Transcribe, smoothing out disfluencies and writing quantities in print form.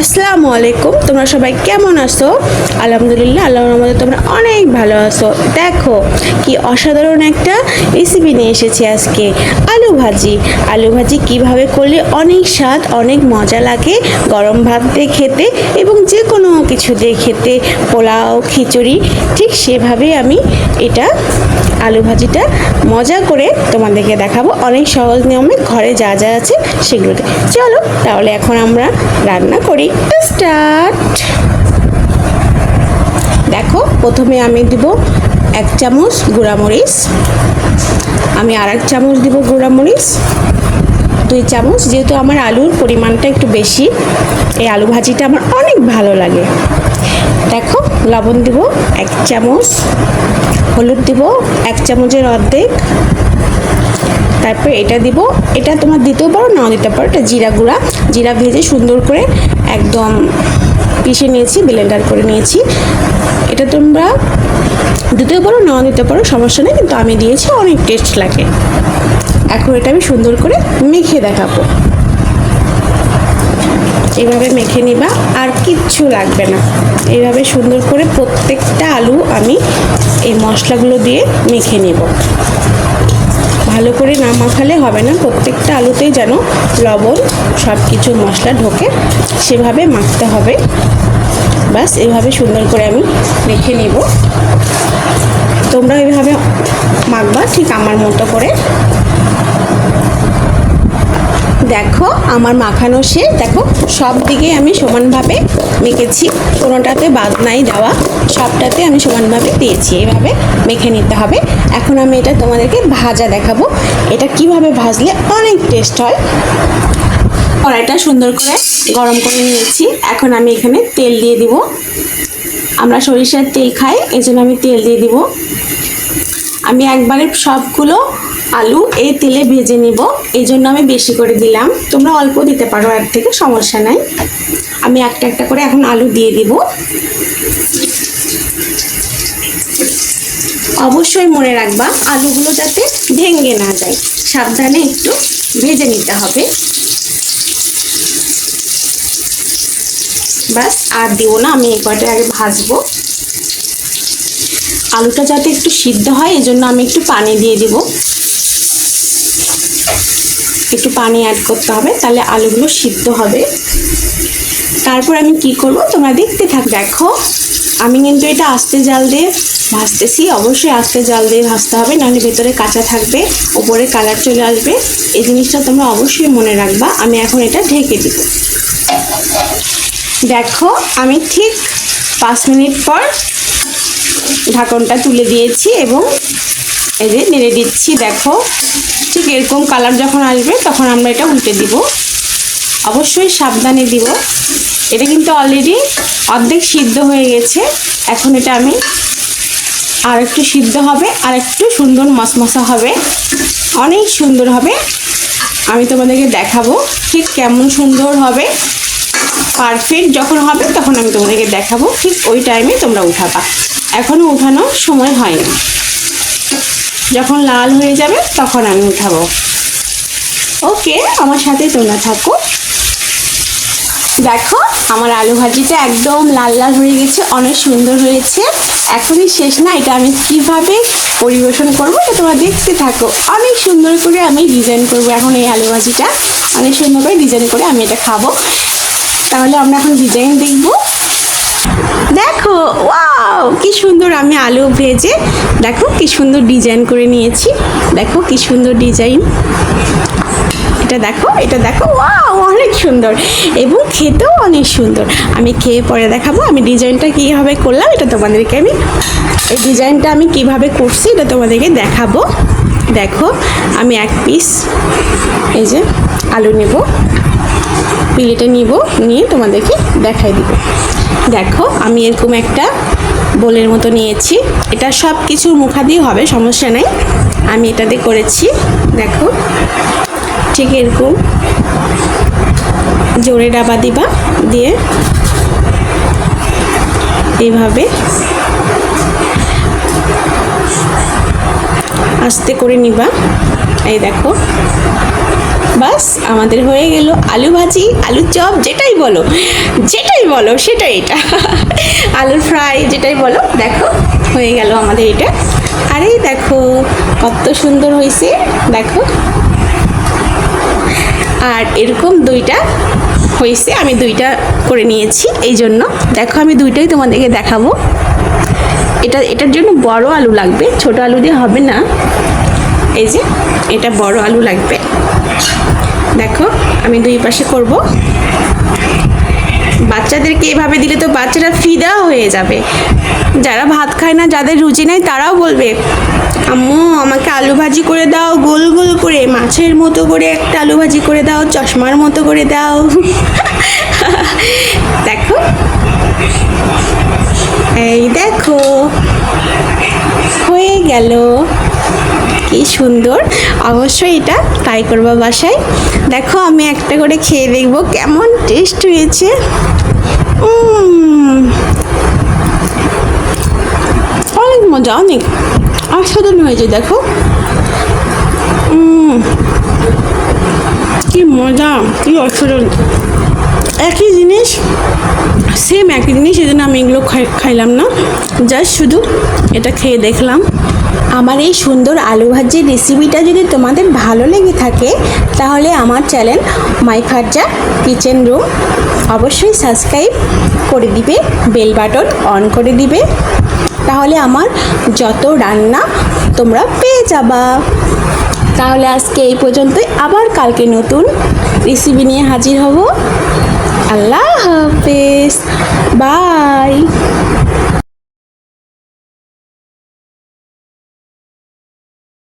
আসসালামু আলাইকুম, তোমরা সবাই কেমন আছো? আলহামদুলিল্লাহ, আল্লাহর রহমতে তোমরা অনেক ভালো আছো। দেখো কি অসাধারণ একটা রেসিপি নিয়ে এসেছি আজকে। আলু ভাজি। আলু ভাজি কিভাবে করলে অনেক স্বাদ, অনেক মজা লাগে গরম ভাত দিয়ে খেতে এবং যে কোনো কিছু দিয়ে খেতে, পোলাও, খিচুড়ি, ঠিক সেভাবেই আমি এটা আলু ভাজিটা মজা করে তোমাদেরকে দেখাবো অনেক সহজ নিয়মে, ঘরে যা যা আছে সেগুলোতে। চলো তাহলে এখন আমরা রান্না করি। স্টার্ট। দেখো প্রথমে আমি দিব 1 চামচ গুঁড়ামরিচ, আমি আর 1 চামচ দিব গুঁড়ামরিচ, 2 চামচ, যেহেতু আমার আলুর পরিমাণটা একটু বেশি, এই আলু ভাজিটা আমার অনেক ভালো লাগে। দেখো লবণ দিব 1 চামচ, হলুদ দিব 1 চামচের অর্ধেক, তারপর এটা দিব, এটা তোমার দিতেও পারো নাও দিতে পারো, এটা জিরা গুঁড়া, জিরা ভেজে সুন্দর করে একদম পিষে নিয়েছি, ব্লেন্ডার করে নিয়েছি। এটা তোমরা দিতেও পারো নাও দিতে পারো, সমস্যা নেই, কিন্তু আমি দিয়েছি, অনেক টেস্ট লাগে। এখন এটা আমি সুন্দর করে মেখে দেখাবো। এইভাবে মেখে নিবা, আর কিচ্ছু লাগবে না। এইভাবে সুন্দর করে প্রত্যেকটা আলু আমি এই মশলাগুলো দিয়ে মেখে নেব। ভালো করে না মাখালে হবে না, প্রত্যেকটা আলুতেই যেন লবণ সব কিছু মশলা ঢোকে, সেভাবে মাখতে হবে। বাস এইভাবে সুন্দর করে আমি মেখে নেব। তোমরা এইভাবে মাখবা ঠিক আমার মতো করে। দেখো আমার মাখানো শেষ। দেখো সব দিকে আমি সমানভাবে মেখেছি, কোনোটাতে বাদ নাই দেওয়া, সবটাতে আমি সমানভাবে দিয়েছি। এইভাবে মেখে নিতে হবে। এখন আমি এটা তোমাদেরকে ভাজা দেখাবো, এটা কিভাবে ভাজলে অনেক টেস্ট হয়। কড়াইটা সুন্দর করে গরম করে নিয়েছি, এখন আমি এখানে তেল দিয়ে দিব। আমরা সরিষার তেল খাই, এই জন্য আমি তেল দিয়ে দিব। আমি একবারে সবগুলো আলু এই তেলে ভেজে নিব, এই জন্য আমি বেশি করে দিলাম। তোমরা অল্প দিতে পারো, এর থেকে সমস্যা নাই। আমি একটা একটা করে এখন আলু দিয়ে দিব। অবশ্যই মনে রাখবা আলুগুলো যাতে ভেঙে না যায়, সাবধানে একটু ভেজে নিতে হবে। ব্যাস আর দিব না, আমি এই কয়টা আগে ভাজবো। আলুটা যাতে একটু সিদ্ধ হয়, এই জন্য আমি একটু পানি দিয়ে দিব। একটু পানি অ্যাড করতে হবে, তাহলে আলুগুলো সিদ্ধ হবে। তারপর আমি কি করব তোমরা দেখতে থাক। দেখো আমি কিন্তু এটা আস্তে জাল দিয়ে ভাজতেছি, অবশ্যই আস্তে জাল দিয়ে ভাজতে হবে, নাহলে ভেতরে কাঁচা থাকবে, উপরে কালার চলে আসবে। এই জিনিসটা তোমরা অবশ্যই মনে রাখবা। আমি এখন এটা ঢেকে দিব। দেখো আমি ঠিক 5 মিনিট পর ঢাকনটা তুলে দিয়েছি এবং এই যে নেড়ে দিচ্ছি। দেখো ঠিক এরকম কালার যখন আসবে তখন আমরা এটা উল্টে দিব। অবশ্যই সাবধানে দিব। এটা কিন্তু অলরেডি অর্ধেক সিদ্ধ হয়ে গেছে। এখন এটা আমি আর একটু সিদ্ধ হবে, আর একটু সুন্দর মশমশা হবে, অনেক সুন্দর হবে। আমি তোমাদেরকে দেখাবো ঠিক কেমন সুন্দর হবে। পারফেক্ট যখন হবে তখন আমি তোমাদেরকে দেখাবো, ঠিক ওই টাইমে তোমরা উঠাবা। এখনও উঠানোর সময় হয়নি, যখন লাল হয়ে যাবে তখন আমি উঠাবো। ওকে, আমার সাথে তোমরা থাকো। দেখো আমার আলু ভাজিটা একদম লাল লাল হয়ে গেছে, অনেক সুন্দর হয়েছে। এখনই শেষ না, এটা আমি কিভাবে পরিবেশন করবো এটা তোমরা দেখতে থাকো। অনেক সুন্দর করে আমি ডিজাইন করবো এখন এই আলু ভাজিটা, অনেক সুন্দর করে ডিজাইন করে আমি এটা খাবো। তাহলে আমরা এখন ডিজাইন দেখব। দেখো ওয়াও কি সুন্দর আমি আলু ভেজে, দেখো কি সুন্দর ডিজাইন করে নিয়েছি। দেখো কি সুন্দর ডিজাইন, এটা দেখো, এটা দেখো, ওয়াও অনেক সুন্দর এবং খেতেও অনেক সুন্দর। আমি খেয়ে পরে দেখাবো আমি ডিজাইনটা কীভাবে করলাম। এটা তোমাদেরকে আমি এই ডিজাইনটা আমি কিভাবে করছি এটা তোমাদেরকে দেখাবো। দেখো আমি 1 পিস এই যে আলু নেব, প্লেটে নিব, নিয়ে তোমাদেরকে দেখাই দিব। দেখো আমি এরকম একটা বোলের মতো নিয়েছি, এটা সব কিছু মুখা দিয়ে হবে, সমস্যা নাই। আমি এটা দিয়ে করেছি। দেখো ঠিক এরকম জোরে ডাবা দিবা, দিয়ে এইভাবে আস্তে করে নিবা। এই দেখো বাস আমাদের হয়ে গেল আলু ভাজি, আলুর চপ, যেটাই বলো সেটাই এটা আলুর ফ্রাই যেটাই বলো। দেখো হয়ে গেল আমাদের এটা। আরে দেখো কত সুন্দর হয়েছে, দেখো। আর এরকম দুইটা হয়েছে, আমি দুইটা করে নিয়েছি, এই জন্য দেখো আমি দুইটাই তোমাদেরকে দেখাবো। এটার জন্য বড় আলু লাগবে, ছোট আলু দিয়ে হবে না। এই যে এটা বড় আলু লাগবে। দেখো আমি দুই পাশে করব। বাচ্চাদেরকে এভাবে দিলে তো বাচ্চারা ফিদা হয়ে যাবে। যারা ভাত খায় না, যাদের রুচি নেই, তারাও বলবে আম্মু আমাকে আলু ভাজি করে দাও, গোল গোল করে, মাছের মতো করে একটা আলু ভাজি করে দাও, চশমার মতো করে দাও। দেখো এই দেখো হয়ে গেল, কি সুন্দর। অবশ্যই এটা ট্রাই করবা বাসায়। দেখো আমি একটা করে খেয়ে দেখবো কেমন টেস্ট হয়েছে। অনেক মজা, অনেক অসাধারণ হয়েছে। দেখো কি মজা, কি অসাধারণ। একই জিনিস, সেম একই জিনিস, এই জন্য আমি এগুলো খাইলাম না, জাস্ট শুধু এটা খেয়ে দেখলাম। আমার এই সুন্দর আলু ভাজির রেসিপিটা যদি তোমাদের ভালো লেগে থাকে, তাহলে আমার চ্যানেল মাই ফারজা কিচেন রুম অবশ্যই সাবস্ক্রাইব করে দিবে, বেল বাটন অন করে দিবে, তাহলে আমার যত রান্না তোমরা পেয়ে যাবা। তাহলে আজকে এই পর্যন্তই, আবার কালকে নতুন রেসিপি নিয়ে হাজির হব। আল্লাহ হাফেজ, বাই।